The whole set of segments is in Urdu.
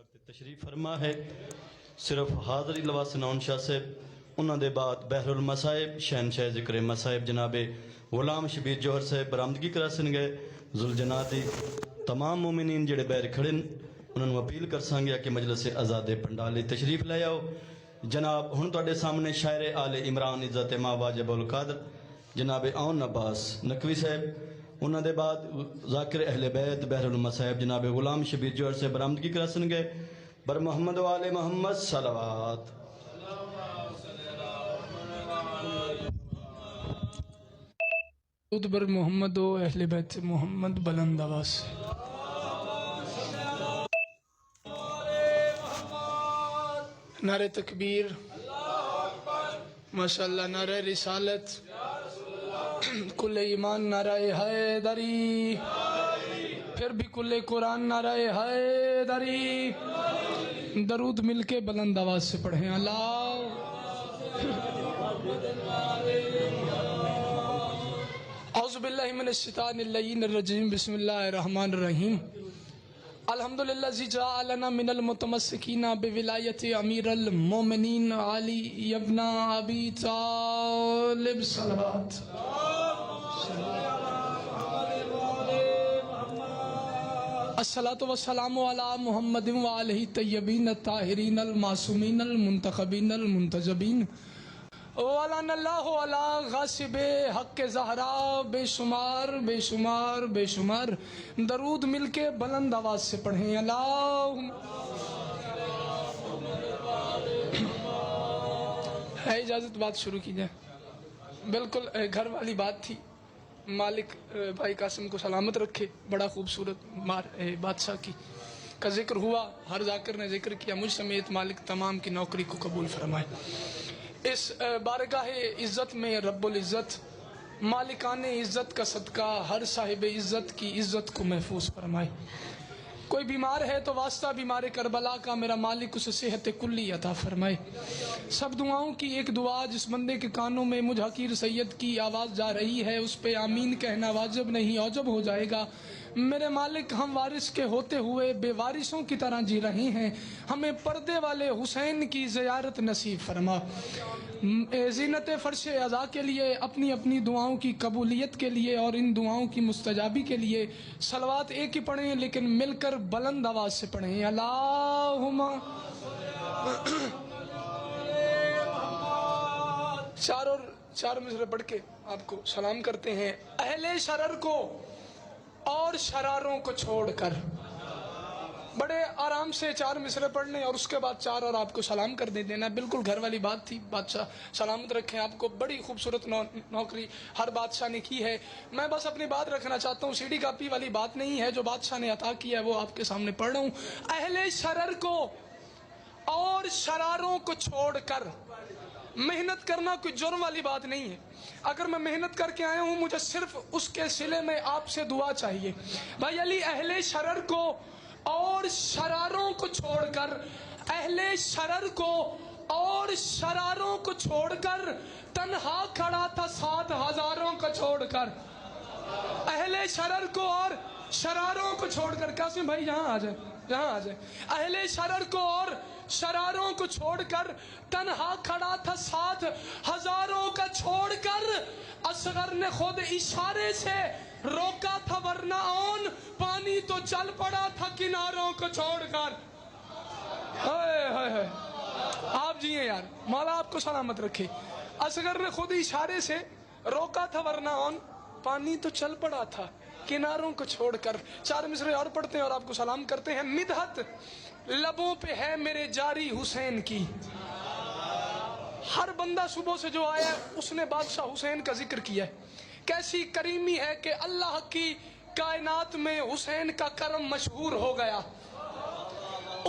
تشریف فرما ہے صرف حاضری لواس نون شاہ صاحب، انہوں دے بعد بحر المصائب شہنشاہ ذکر مصائب جناب غلام شبیر جوہر صاحب برآمدگی کرا سن گئے۔ ذوالجناح دی تمام مومنین جڑے بہر کھڑے انہوں نے اپیل کر سانگیا کہ مجلس آزاد پنڈالی تشریف لے آؤ۔ جناب ہن تواڈے سامنے شاعر آل عمران عزت ماں واجب القادر جناب اون عباس نقوی صاحب، انہوں دے بعد ذاکر اہل بیت بحر المصائب جناب غلام شبیر جوہر سے برآمدگی کرا سن گئے۔ بر محمد و آل محمد صلوات۔ درود بر محمد و اہل بیت محمد بلند آواز۔ نعرہ تکبیر، ماشاءاللہ، نعرہ رسالت، کل ایمان نعرہ حیدری، پھر بھی کل قرآن نعرہ حیدری۔ درود مل کے بلند آواز سے پڑھیں اللہ۔ اعوذ باللہ من الشیطان اللعین الرجیم، بسم اللہ الرحمن الرحیم۔ الحمدللہ ذی جعلنا من المتمسکین بولایت امیر المومنین علی ابن ابی طالب صلوات۔ الصلاۃ والسلام علی محمد وآلہ الطیبین الطاہرین المعصومین المنتخبین المنتجبین، وَلَنَ اللَّهُ عَلَىٰ غَاصِبِ حق زہرا۔ بے شمار بے شمار بے شمار درود مل کے بلند آواز سے پڑھیں اللہم۔ ہے اجازت بات شروع کی جائے؟ بالکل گھر والی بات تھی۔ مالک بھائی قاسم کو سلامت رکھے، بڑا خوبصورت بادشاہ کی کا ذکر ہوا، ہر ذاکر نے ذکر کیا، مجھ سمیت مالک تمام کی نوکری کو قبول فرمائے۔ اس بارگاہ عزت میں رب العزت مالکان عزت کا صدقہ ہر صاحب عزت کی عزت کو محفوظ فرمائے۔ کوئی بیمار ہے تو واسطہ بیمار کربلا کا میرا مالک اسے صحت کلی عطا فرمائے۔ سب دعاؤں کی ایک دعا، جس بندے کے کانوں میں مجھ حقیر سید کی آواز جا رہی ہے اس پہ آمین کہنا واجب نہیں اوجب ہو جائے گا۔ میرے مالک ہم وارث کے ہوتے ہوئے بے وارثوں کی طرح جی رہے ہیں، ہمیں پردے والے حسین کی زیارت نصیب فرما۔ زینت فرش عزا کے لیے، اپنی اپنی دعاؤں کی قبولیت کے لیے اور ان دعاؤں کی مستجابی کے لیے صلوات ایک ہی پڑھیں لیکن مل کر بلند آواز سے پڑھیں اللہم۔ چار مصرے پڑھ کے آپ کو سلام کرتے ہیں۔ اہل شرر کو اور شراروں کو چھوڑ کر، بڑے آرام سے چار مصرے پڑھنے اور اس کے بعد چار اور آپ کو سلام کر دے دینا، بالکل گھر والی بات تھی۔ بادشاہ سلامت رکھیں آپ کو، بڑی خوبصورت نوکری ہر بادشاہ نے کی ہے۔ میں بس اپنی بات رکھنا چاہتا ہوں، سی ڈی کاپی والی بات نہیں ہے، جو بادشاہ نے عطا کیا ہے وہ آپ کے سامنے پڑھ رہا ہوں۔ اہل شرر کو اور شراروں کو چھوڑ کر محنت کرنا کوئی جرم والی بات نہیں ہے۔ اگر میں محنت کر کے آیا ہوں مجھے صرف اس کے صلے میں آپ سے دعا چاہیے۔ بھائی علی، اہل شرر کو اور شراروں کو چھوڑ کر، اہل شرر کو اور شراروں کو چھوڑ کر تنہا کھڑا تھا 7,000 کو چھوڑ کر۔ اہل شرر کو اور شراروں کو چھوڑ کر، قاسم بھائی یہاں آ جائیں، یہاں آ جائیں۔ اہل شرر کو اور شراروں کو چھوڑ کر تنہا کھڑا تھا 7,000 کا چھوڑ کر، اصغر نے خود اشارے سے روکا تھا ورنہ اون پانی تو چل پڑا تھا کناروں کو چھوڑ کر۔ آپ جی ہیں یار، مولا آپ کو سلامت رکھے۔ اصغر نے خود اشارے سے روکا تھا ورنہ اون پانی تو چل پڑا تھا کناروں کو چھوڑ کر۔ چار مصرے اور پڑھتے ہیں اور آپ کو سلام کرتے ہیں۔ مدحت لبوں پہ ہے میرے جاری حسین کی، ہر بندہ صبح سے جو آیا اس نے بادشاہ حسین کا ذکر کیا ہے۔ کیسی کریمی ہے کہ اللہ کی کائنات میں حسین کا کرم مشہور ہو گیا،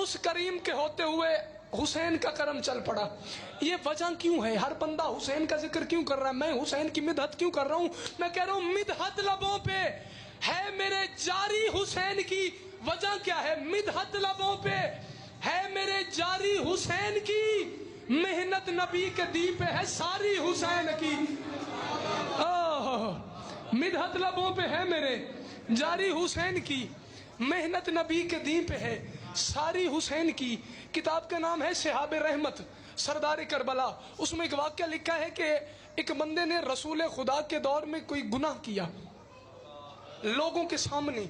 اس کریم کے ہوتے ہوئے حسین کا کرم چل پڑا۔ یہ وجہ کیوں ہے؟ ہر بندہ حسین کا ذکر کیوں کر رہا ہے؟ میں حسین کی مدحت کیوں کر رہا ہوں؟ میں کہہ رہا ہوں مدحت لبوں پہ ہے میرے جاری حسین کی۔ وجہ کیا ہے؟ مدحت لبوں پہ ہے میرے جاری حسین کی، محنت نبی کے دی پہ ہے ساری حسین کی۔ لبوں پہ ہے میرے جاری حسین کی، محنت نبی کے دین پہ ہے ساری حسین کی کتاب کا نام ہے صحاب رحمت سردار کربلا. اس میں ایک واقعہ لکھا ہے کہ ایک بندے نے رسول خدا کے دور میں کوئی گناہ کیا لوگوں کے سامنے,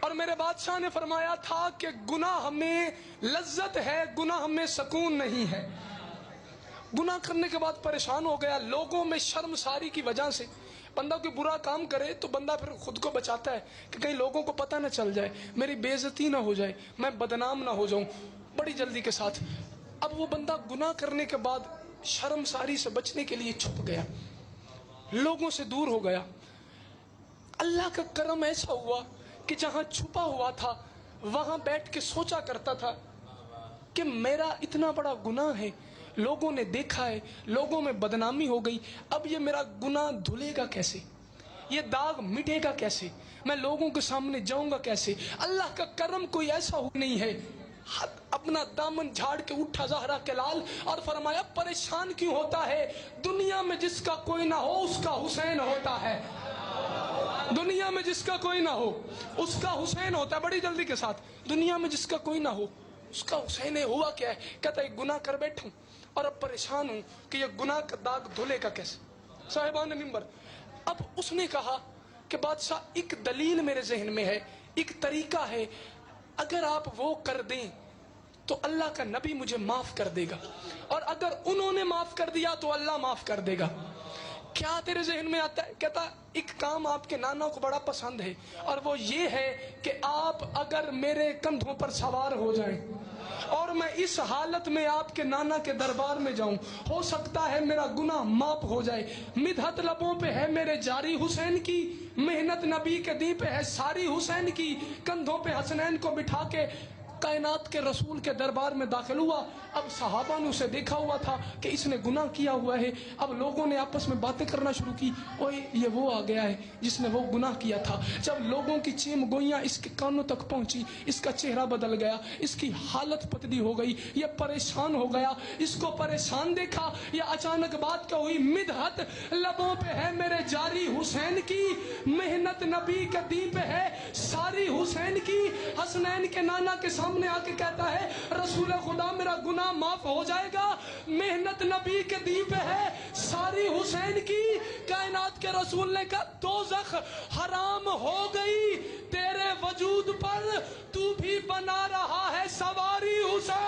اور میرے بادشاہ نے فرمایا تھا کہ گناہ ہمیں لذت ہے, گناہ ہمیں سکون نہیں ہے. گناہ کرنے کے بعد پریشان ہو گیا, لوگوں میں شرمساری کی وجہ سے بندہ کوئی برا کام کرے تو بندہ پھر خود کو بچاتا ہے کہ کہیں لوگوں کو پتہ نہ چل جائے, میری بے عزتی نہ ہو جائے, میں بدنام نہ ہو جاؤں, بڑی جلدی کے ساتھ. اب وہ بندہ گناہ کرنے کے بعد شرمساری سے بچنے کے لیے چھپ گیا, لوگوں سے دور ہو گیا. اللہ کا کرم ایسا ہوا کہ جہاں چھپا ہوا تھا وہاں بیٹھ کے سوچا کرتا تھا کہ میرا اتنا بڑا گناہ ہے, لوگوں نے دیکھا ہے, لوگوں میں بدنامی ہو گئی, اب یہ میرا گناہ دھلے گا کیسے, یہ داغ مٹے گا کیسے, میں لوگوں کے سامنے جاؤں گا کیسے. اللہ کا کرم کوئی ایسا ہو نہیں ہے. اپنا دامن جھاڑ کے اٹھا زہرا کے لال اور فرمایا پریشان کیوں ہوتا ہے, دنیا میں جس کا کوئی نہ ہو اس کا حسین ہوتا ہے. دنیا میں جس کا کوئی نہ ہو اس کا حسین ہوتا ہے. بڑی جلدی کے ساتھ, دنیا میں جس کا کوئی نہ ہو اس کا حسین ہے. ہوا کیا ہے, کہتا ہے گناہ کر بیٹھوں اور اب پریشان ہوں کہ یہ گناہ کا داغ دھلے گا کیسے. صاحبان ممبر, اب اس نے کہا کہ بادشاہ ایک دلیل میرے ذہن میں ہے, ایک طریقہ ہے, اگر آپ وہ کر دیں تو اللہ کا نبی مجھے معاف کر دے گا, اور اگر انہوں نے معاف کر دیا تو اللہ معاف کر دے گا. کیا تیرے ذہن میں آتا ہے؟ کہتا ایک کام آپ کے نانا کو بڑا پسند ہے, اور وہ یہ ہے کہ آپ اگر میرے کندھوں پر سوار ہو جائیں اور میں اس حالت میں آپ کے نانا کے دربار میں جاؤں, ہو سکتا ہے میرا گناہ معاف ہو جائے. مدحت لبوں پہ ہے میرے جاری حسین کی, محنت نبی کے دی پہ ہے ساری حسین کی. کندھوں پہ حسنین کو بٹھا کے کائنات کے رسول کے دربار میں داخل ہوا. اب صحابہ نے اسے دیکھا ہوا تھا کہ اس نے گناہ کیا ہوا ہے. اب لوگوں نے آپس میں باتیں کرنا شروع کی, اوے یہ وہ آ گیا ہے جس نے وہ گناہ کیا تھا. جب لوگوں کی چیم گوئیاں اس کے کانوں تک پہنچی, اس کا چہرہ بدل گیا, اس کی حالت پتلی ہو گئی, یہ پریشان ہو گیا. اس کو پریشان دیکھا, یہ اچانک بات کیا ہوئی, مدحت لبوں پہ ہے میرے جاری حسین کی, محنت نبی کے دی پہ ہے ساری حسین کی. حسنین کے نانا کے سامنے آ کے کہتا ہے رسول خدا میرا گناہ معاف ہو جائے گا, محنت نبی کے دی پہ ہے ساری حسین کی. کائنات کے رسول نے کہا دوزخ حرام ہو گئی تیرے وجود پر, تو بھی بنا رہا ہے سواری حسین.